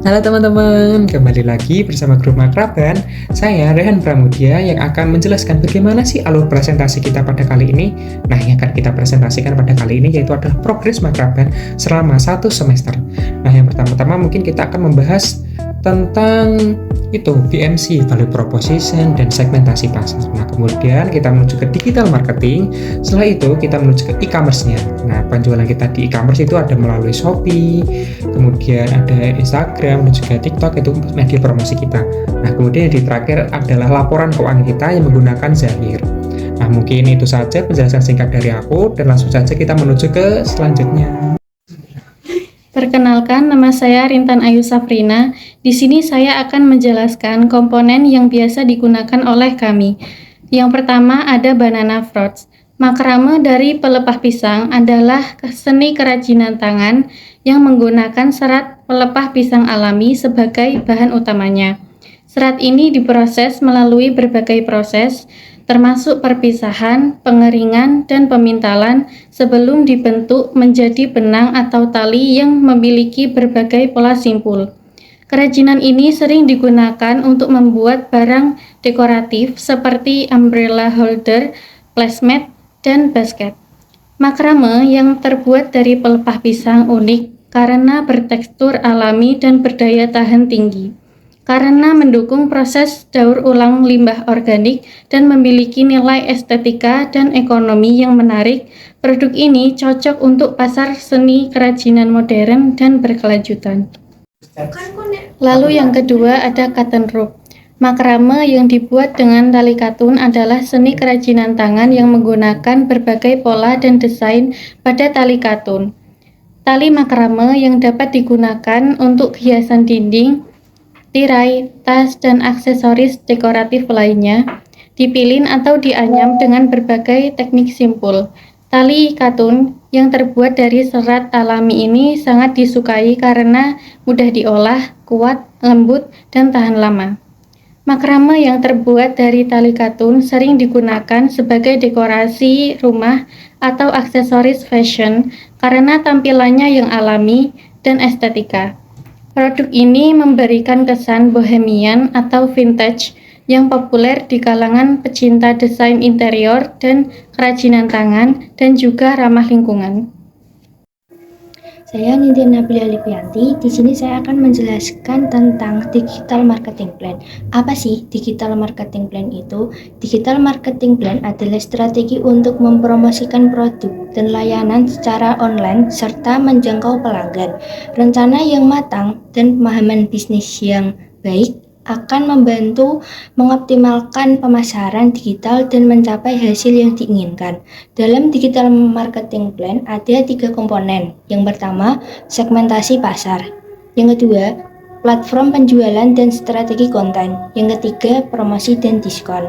Halo teman-teman, kembali lagi bersama Grup Makraban. Saya Rehan Pramudia yang akan menjelaskan bagaimana sih alur presentasi kita pada kali ini. Nah, yang akan kita presentasikan pada kali ini yaitu adalah progres Makraban selama 1 semester. Nah, yang pertama-tama mungkin kita akan membahas tentang BMC, value proposition, dan segmentasi pasar. Nah, kemudian kita menuju ke digital marketing. Setelah itu kita menuju ke e-commerce-nya. Nah, penjualan kita di e-commerce itu ada melalui Shopee, kemudian ada Instagram dan juga TikTok, itu media promosi kita. Nah, kemudian di terakhir adalah laporan keuangan kita yang menggunakan Zahir. Nah, mungkin itu saja penjelasan singkat dari aku, dan langsung saja kita menuju ke selanjutnya. Perkenalkan, nama saya Rintan Ayu Safrina. Di sini saya akan menjelaskan komponen yang biasa digunakan oleh kami. Yang pertama ada banana fruits. Makrame dari pelepah pisang adalah seni kerajinan tangan yang menggunakan serat pelepah pisang alami sebagai bahan utamanya. Serat ini diproses melalui berbagai proses, termasuk perpisahan, pengeringan, dan pemintalan sebelum dibentuk menjadi benang atau tali yang memiliki berbagai pola simpul. Kerajinan ini sering digunakan untuk membuat barang dekoratif seperti umbrella holder, placemat, dan basket. Makrame yang terbuat dari pelepah pisang unik karena bertekstur alami dan berdaya tahan tinggi. Karena mendukung proses daur ulang limbah organik dan memiliki nilai estetika dan ekonomi yang menarik, produk ini cocok untuk pasar seni kerajinan modern dan berkelanjutan. Lalu yang kedua ada cotton rope. Makrame yang dibuat dengan tali katun adalah seni kerajinan tangan yang menggunakan berbagai pola dan desain pada tali katun. Tali makrame yang dapat digunakan untuk hiasan dinding, tirai, tas, dan aksesoris dekoratif lainnya, dipilin atau dianyam dengan berbagai teknik simpul. Tali katun yang terbuat dari serat alami ini sangat disukai karena mudah diolah, kuat, lembut, dan tahan lama. Makrame yang terbuat dari tali katun sering digunakan sebagai dekorasi rumah atau aksesoris fashion karena tampilannya yang alami dan estetika. Produk ini memberikan kesan bohemian atau vintage yang populer di kalangan pecinta desain interior dan kerajinan tangan dan juga ramah lingkungan. Saya Nindya Nabila Lipianti. Di sini saya akan menjelaskan tentang digital marketing plan. Apa sih digital marketing plan itu? Digital marketing plan adalah strategi untuk mempromosikan produk dan layanan secara online serta menjangkau pelanggan. Rencana yang matang dan pemahaman bisnis yang baik akan membantu mengoptimalkan pemasaran digital dan mencapai hasil yang diinginkan. Dalam digital marketing plan ada 3 komponen. Yang pertama, segmentasi pasar. Yang kedua, platform penjualan dan strategi konten. Yang ketiga, promosi dan diskon.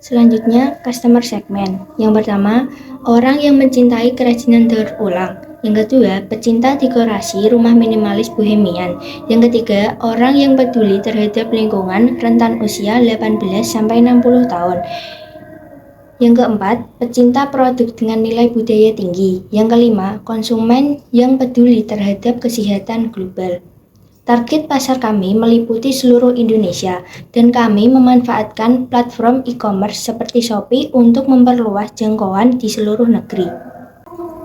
Selanjutnya, customer segment. Yang pertama, orang yang mencintai kerajinan daur ulang. Yang kedua, pecinta dekorasi rumah minimalis bohemian. Yang ketiga, orang yang peduli terhadap lingkungan rentan usia 18-60 tahun. Yang keempat, pecinta produk dengan nilai budaya tinggi. Yang kelima, konsumen yang peduli terhadap kesehatan global. Target pasar kami meliputi seluruh Indonesia, dan kami memanfaatkan platform e-commerce seperti Shopee untuk memperluas jangkauan di seluruh negeri.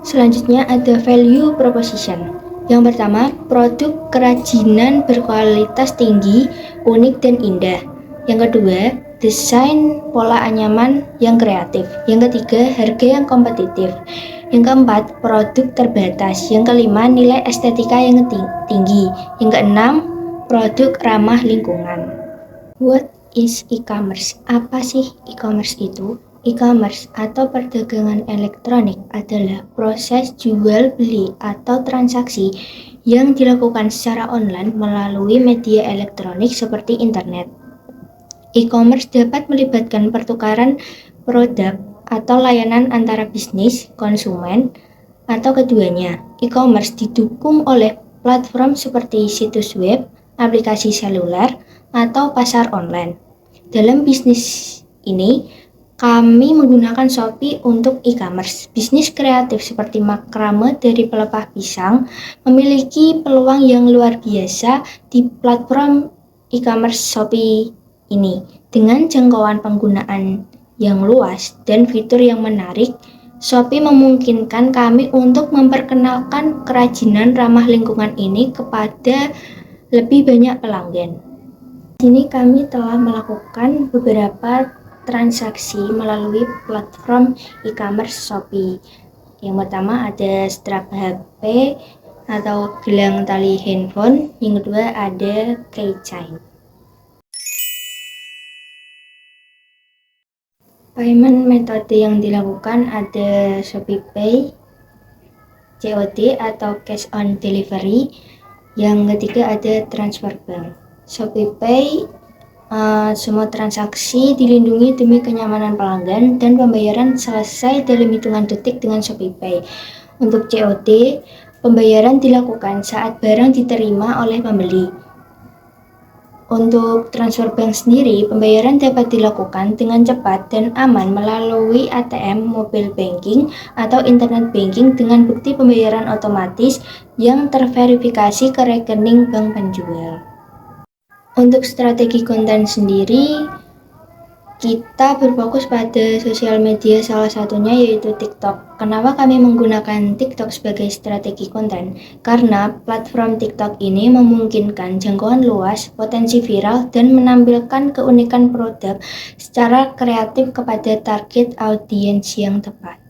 Selanjutnya ada value proposition. Yang pertama, produk kerajinan berkualitas tinggi, unik dan indah. Yang kedua, desain pola anyaman yang kreatif. Yang ketiga, harga yang kompetitif. Yang keempat, produk terbatas. Yang kelima, nilai estetika yang tinggi. Yang keenam, produk ramah lingkungan. What is e-commerce? Apa sih e-commerce itu? E-commerce atau perdagangan elektronik adalah proses jual beli atau transaksi yang dilakukan secara online melalui media elektronik seperti internet. E-commerce dapat melibatkan pertukaran produk atau layanan antara bisnis, konsumen, atau keduanya. E-commerce didukung oleh platform seperti situs web, aplikasi seluler, atau pasar online. Dalam bisnis ini, kami menggunakan Shopee untuk e-commerce. Bisnis kreatif seperti makrame dari pelepah pisang memiliki peluang yang luar biasa di platform e-commerce Shopee ini. Dengan jangkauan penggunaan yang luas dan fitur yang menarik, Shopee memungkinkan kami untuk memperkenalkan kerajinan ramah lingkungan ini kepada lebih banyak pelanggan. Di sini kami telah melakukan beberapa transaksi melalui platform e-commerce Shopee. Yang pertama ada strap HP atau gelang tali handphone, yang kedua ada keychain. Payment metode yang dilakukan ada ShopeePay, COD atau cash on delivery. Yang ketiga ada transfer bank. ShopeePay, semua transaksi dilindungi demi kenyamanan pelanggan dan pembayaran selesai dalam hitungan detik dengan ShopeePay. Untuk COD, pembayaran dilakukan saat barang diterima oleh pembeli. Untuk transfer bank sendiri, pembayaran dapat dilakukan dengan cepat dan aman melalui ATM, mobile banking, atau internet banking dengan bukti pembayaran otomatis yang terverifikasi ke rekening bank penjual. Untuk strategi konten sendiri, kita berfokus pada sosial media, salah satunya yaitu TikTok. Kenapa kami menggunakan TikTok sebagai strategi konten? Karena platform TikTok ini memungkinkan jangkauan luas, potensi viral, dan menampilkan keunikan produk secara kreatif kepada target audiens yang tepat.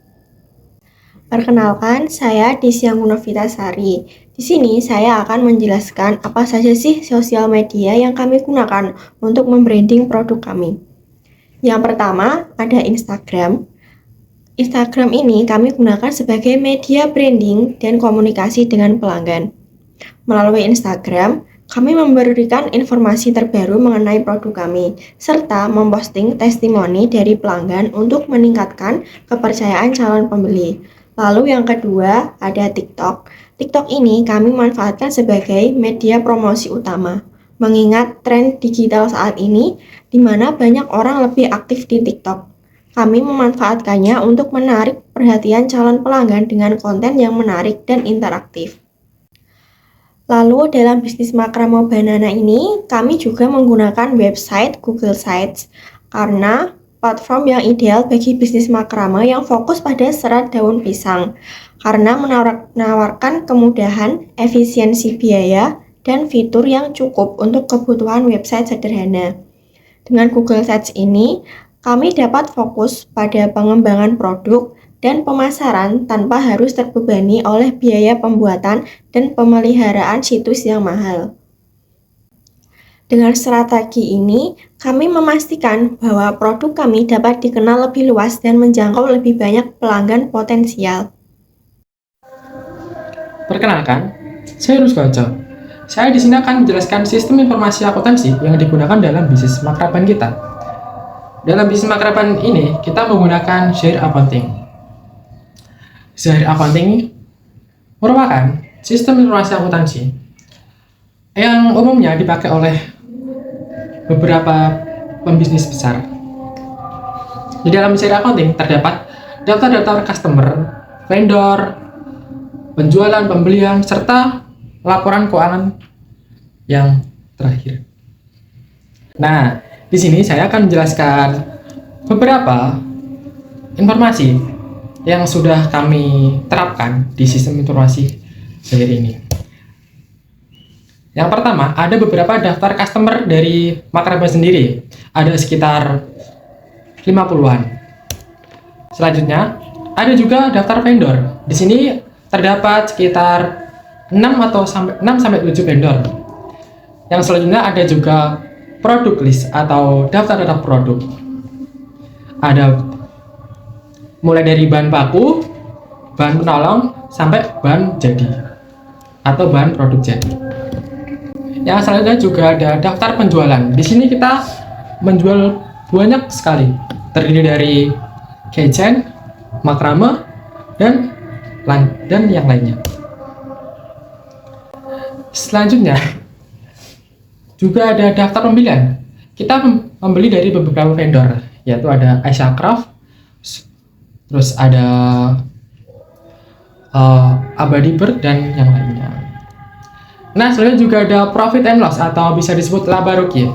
Perkenalkan, saya Disya Munovitasari. Di sini saya akan menjelaskan apa saja sih sosial media yang kami gunakan untuk membranding produk kami. Yang pertama, ada Instagram. Instagram ini kami gunakan sebagai media branding dan komunikasi dengan pelanggan. Melalui Instagram, kami memberikan informasi terbaru mengenai produk kami, serta memposting testimoni dari pelanggan untuk meningkatkan kepercayaan calon pembeli. Lalu yang kedua, ada TikTok. TikTok ini kami manfaatkan sebagai media promosi utama. Mengingat tren digital saat ini, di mana banyak orang lebih aktif di TikTok. Kami memanfaatkannya untuk menarik perhatian calon pelanggan dengan konten yang menarik dan interaktif. Lalu dalam bisnis makrame banana ini, kami juga menggunakan website Google Sites karena platform yang ideal bagi bisnis makrame yang fokus pada serat daun pisang karena menawarkan kemudahan, efisiensi biaya, dan fitur yang cukup untuk kebutuhan website sederhana. Dengan Google Sites ini, kami dapat fokus pada pengembangan produk dan pemasaran tanpa harus terbebani oleh biaya pembuatan dan pemeliharaan situs yang mahal. Dengan strategi ini, kami memastikan bahwa produk kami dapat dikenal lebih luas dan menjangkau lebih banyak pelanggan potensial. Perkenalkan, saya Rusgojo. Saya di sini akan menjelaskan sistem informasi akuntansi yang digunakan dalam bisnis makraban kita. Dalam bisnis makraban ini, kita menggunakan Zahir Accounting. Zahir Accounting merupakan sistem informasi akuntansi yang umumnya dipakai oleh beberapa pembisnis besar. Di dalam Zahir Accounting terdapat daftar-daftar customer, vendor, penjualan, pembelian, serta laporan keuangan yang terakhir. Nah, di sini saya akan menjelaskan beberapa informasi yang sudah kami terapkan di sistem informasi Zahir ini. Yang pertama, ada beberapa daftar customer dari makrame sendiri. Ada sekitar 50-an. Selanjutnya, ada juga daftar vendor. Di sini terdapat sekitar 6 sampai 7 vendor. Yang selanjutnya ada juga produk list atau daftar produk. Ada mulai dari bahan baku, bahan penolong, sampai bahan jadi atau bahan produk jadi. Yang selanjutnya juga ada daftar penjualan. Di sini kita menjual banyak sekali, terdiri dari keychain, makrame, dan yang lainnya. Selanjutnya juga ada daftar pembelian. Kita membeli dari beberapa vendor yaitu ada Aisyah Craft, terus ada Abadi Bird dan yang lainnya. Nah, selanjutnya juga ada profit and loss atau bisa disebut laba rugi.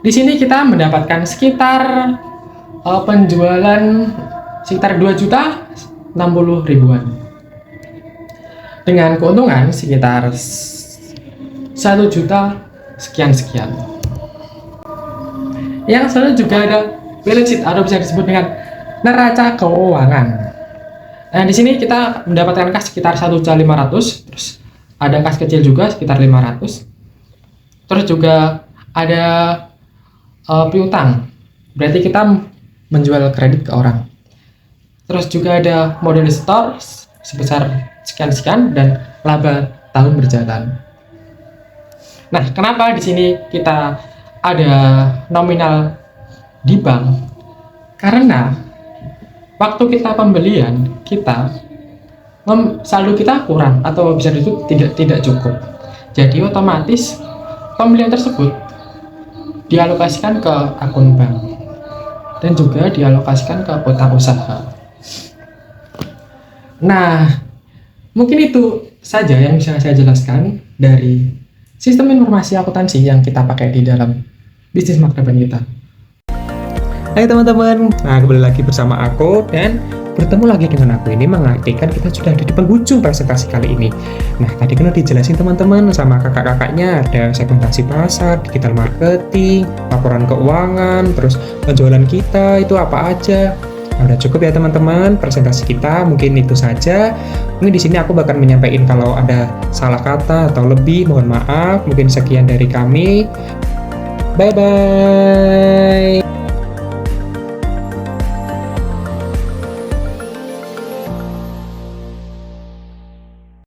Di sini kita mendapatkan sekitar penjualan sekitar 2.060.000-an dengan keuntungan sekitar 1 juta sekian. Yang selanjutnya juga ada balance sheet atau bisa disebut dengan neraca keuangan. Nah, di sini kita mendapatkan kas sekitar 1.500.000, terus ada kas kecil juga sekitar 500. Terus juga ada piutang. Berarti kita menjual kredit ke orang. Terus juga ada modal store sebesar sekian dan laba tahun berjalan. Nah, kenapa di sini kita ada nominal di bank? Karena waktu kita pembelian, saldo kita kurang atau bisa disebut tidak cukup. Jadi otomatis pembelian tersebut dialokasikan ke akun bank dan juga dialokasikan ke utang usaha. Nah, mungkin itu saja yang bisa saya jelaskan dari sistem informasi akuntansi yang kita pakai di dalam bisnis makraban kita. Hai teman-teman, nah kembali lagi bersama aku dan bertemu lagi dengan aku. Ini mengartikan kita sudah ada di penghujung presentasi kali ini. Nah, tadi kan udah dijelasin teman-teman sama kakak-kakaknya, ada segmentasi pasar, digital marketing, laporan keuangan, terus penjualan kita itu apa aja. Nah, udah cukup ya teman-teman, presentasi kita mungkin itu saja. Mungkin di sini aku bakal menyampaikan kalau ada salah kata atau lebih, mohon maaf. Mungkin sekian dari kami. Bye bye.